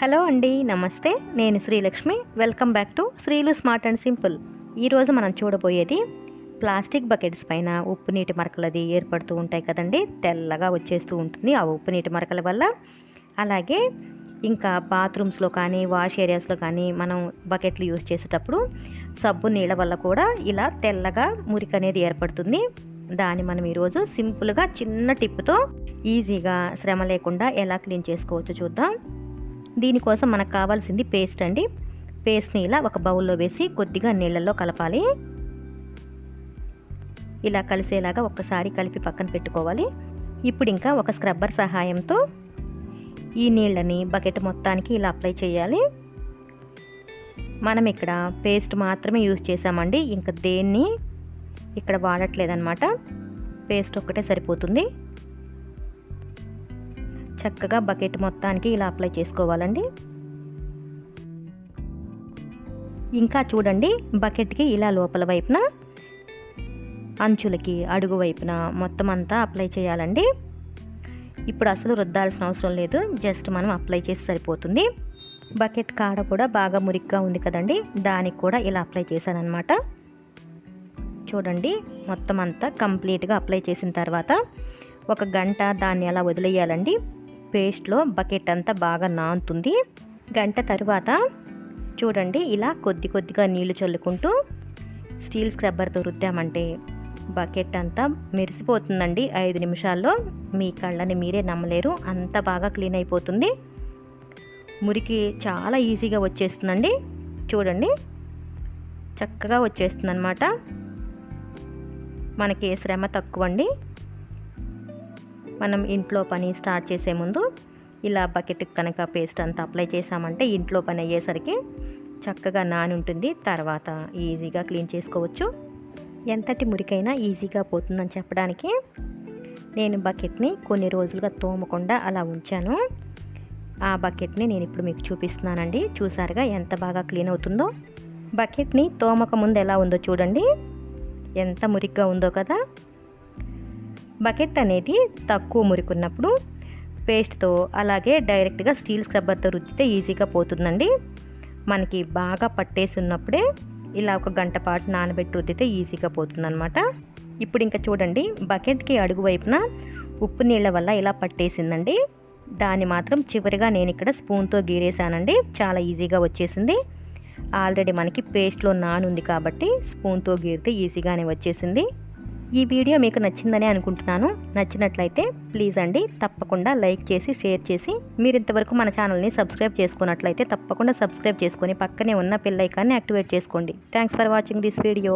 Hello అండి, నమస్తే. నేను Srilakshmi. Welcome back to Srilu smart and simple. ఈరోజు మనం చూడబోయేది ప్లాస్టిక్ బకెట్స్ పైన ఉప్పు నీటి మరకలది ఏర్పడుతూ ఉంటాయి కదండి, తెల్లగా వచ్చేస్తూ ఉంటుంది ఆ ఉప్పు నీటి మరకల వల్ల. అలాగే ఇంకా బాత్రూమ్స్లో కానీ వాష్ ఏరియాస్లో కానీ మనం బకెట్లు యూజ్ చేసేటప్పుడు సబ్బు నీళ్ళ వల్ల కూడా ఇలా తెల్లగా మురికి అనేది ఏర్పడుతుంది. దాన్ని మనం ఈరోజు సింపుల్గా చిన్న టిప్తో ఈజీగా శ్రమ లేకుండా ఎలా క్లీన్ చేసుకోవచ్చో చూద్దాం. దీనికోసం మనకు కావాల్సింది పేస్ట్ అండి. పేస్ట్ని ఇలా ఒక బౌల్లో వేసి కొద్దిగా నీళ్ళల్లో కలపాలి. ఇలా కలిసేలాగా ఒక్కసారి కలిపి పక్కన పెట్టుకోవాలి. ఇప్పుడు ఇంకా ఒక స్క్రబ్బర్ సహాయంతో ఈ నీళ్ళని బకెట్ మొత్తానికి ఇలా అప్లై చేయాలి. మనం ఇక్కడ పేస్ట్ మాత్రమే యూజ్ చేసామండి, ఇంకా దేన్ని ఇక్కడ వాడట్లేదన్నమాట. పేస్ట్ ఒక్కటే సరిపోతుంది. చక్కగా బకెట్ మొత్తానికి ఇలా అప్లై చేసుకోవాలండి. ఇంకా చూడండి, బకెట్కి ఇలా లోపల వైపున అంచులకి అడుగు వైపున మొత్తం అంతా అప్లై చేయాలండి. ఇప్పుడు అసలు రుద్దాల్సిన అవసరం లేదు, జస్ట్ మనం అప్లై చేసి సరిపోతుంది. బకెట్ కాడ కూడా బాగా మురిగ్గా ఉంది కదండి, దానికి కూడా ఇలా అప్లై చేశానన్నమాట. చూడండి, మొత్తం అంతా కంప్లీట్గా అప్లై చేసిన తర్వాత ఒక గంట దాన్ని అలా వదిలేయాలండి. పేస్ట్లో బకెట్ అంతా బాగా నానుతుంది. గంట తర్వాత చూడండి, ఇలా కొద్ది కొద్దిగా నీళ్లు చల్లుకుంటూ స్టీల్ స్క్రబ్బర్తో రుద్దామంటే బకెట్ అంతా మెరిసిపోతుందండి. 5 నిమిషాల్లో మీ కళ్ళని మీరే నమ్మలేరు, అంత బాగా క్లీన్ అయిపోతుంది. మురికి చాలా ఈజీగా వచ్చేస్తుందండి. చూడండి, చక్కగా వచ్చేస్తుంది అన్నమాట. మనకి శ్రమ తక్కువ అండి. మనం ఇంట్లో పని స్టార్ట్ చేసే ముందు ఇలా బకెట్కి కనుక పేస్ట్ అంతా అప్లై చేసామంటే ఇంట్లో పని అయ్యేసరికి చక్కగా నాని ఉంటుంది. తర్వాత ఈజీగా క్లీన్ చేసుకోవచ్చు. ఎంతటి మురికైనా ఈజీగా పోతుందని చెప్పడానికి నేను బకెట్ని కొన్ని రోజులుగా తోమకుండా అలా ఉంచాను. ఆ బకెట్ని నేను ఇప్పుడు మీకు చూపిస్తున్నానండి. చూసారుగా ఎంత బాగా క్లీన్ అవుతుందో. బకెట్ని తోమక ముందు ఎలా ఉందో చూడండి, ఎంత మురిగ్గా ఉందో కదా. బకెట్ అనేది తక్కువ మురికున్నప్పుడు పేస్ట్తో అలాగే డైరెక్ట్గా స్టీల్ స్క్రబ్బర్తో రుద్దితే ఈజీగా పోతుందండి. మనకి బాగా పట్టేసి ఉన్నప్పుడే ఇలా ఒక గంట పాటు నానబెట్టి రుద్దితే ఈజీగా పోతుందన్నమాట. ఇప్పుడు ఇంకా చూడండి, బకెట్కి అడుగు వైపున ఉప్పు నీళ్ళ వల్ల ఇలా పట్టేసిందండి. దాన్ని మాత్రం చివరిగా నేను ఇక్కడ స్పూన్తో గీరేసానండి. చాలా ఈజీగా వచ్చేసింది. ఆల్రెడీ మనకి పేస్ట్లో నానుంది కాబట్టి స్పూన్తో గీరితే ఈజీగానే వచ్చేసింది. ఈ వీడియో మీకు నచ్చిందని అనుకుంటున్నాను. నచ్చినట్లయితే ప్లీజ్ అండి తప్పకుండా లైక్ చేసి షేర్ చేసి, మీరు ఇంతవరకు మన ఛానల్ని సబ్స్క్రైబ్ చేసుకున్నట్లయితే తప్పకుండా సబ్స్క్రైబ్ చేసుకొని పక్కనే ఉన్న బెల్ ఐకాన్ని యాక్టివేట్ చేసుకోండి. Thanks for watching this video.